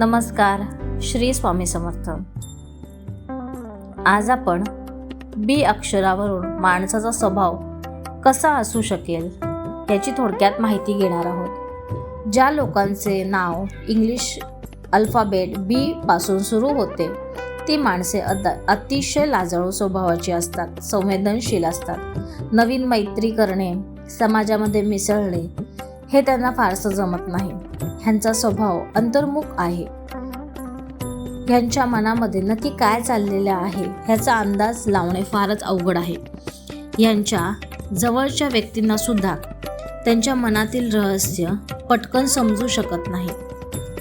नमस्कार. श्री स्वामी समर्थ. आज आपण बी अक्षरावरून माणसाचा स्वभाव कसा असू शकेल याची थोडक्यात माहिती घेणार आहोत. ज्या लोकांचे नाव इंग्लिश अल्फाबेट बी पासून सुरू होते ती माणसे अतिशय लाजाळू स्वभावाची असतात, संवेदनशील असतात. नवीन मैत्री करणे, समाजामध्ये मिसळणे हे त्यांना फारसं जमत नाही. ह्यांचा स्वभाव अंतर्मुख आहे. ह्यांच्या मनामध्ये नक्की काय चाललेलं आहे ह्याचा अंदाज लावणे फारच अवघड आहे. ह्यांच्या जवळच्या व्यक्तींना सुद्धा त्यांच्या मनातील रहस्य पटकन समजू शकत नाही.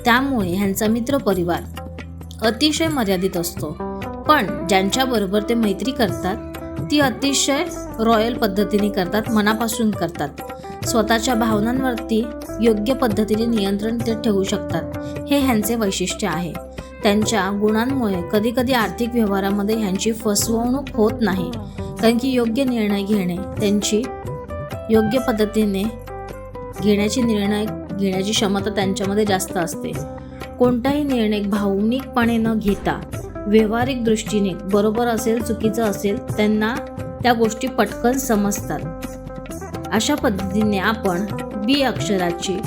त्यामुळे ह्यांचा मित्रपरिवार अतिशय मर्यादित असतो. पण ज्यांच्याबरोबर ते मैत्री करतात ती अतिशय रॉयल पद्धतीने करतात, मनापासून करतात. स्वतःच्या भावनांवरती योग्य पद्धतीने नियंत्रण ते ठेवू शकतात. हे ह्यांचे वैशिष्ट्य आहे. त्यांच्या गुणांमुळे कधीकधी आर्थिक व्यवहारामध्ये ह्यांची फसवणूक होत नाही, कारण की योग्य निर्णय घेणे, त्यांची योग्य पद्धतीने निर्णय घेण्याची क्षमता त्यांच्यामध्ये जास्त असते. कोणताही निर्णय भावनिकपणे न घेता व्यावहारिक दृष्टीने बरोबर असेल चुकीचं असेल त्यांना त्या गोष्टी पटकन समजतात. अशा पद्धतीने आपण बी अक्षराची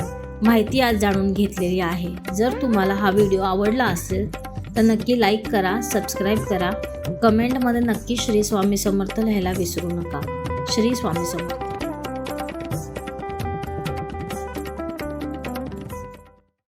माहिती आज जाणून घेतलेली आहे. जर तुम्हाला हा व्हिडिओ आवडला असेल तर नक्की लाईक करा, सबस्क्राईब करा. कमेंटमध्ये नक्की श्री स्वामी समर्थ लिहायला विसरू नका. श्री स्वामी समर्थ.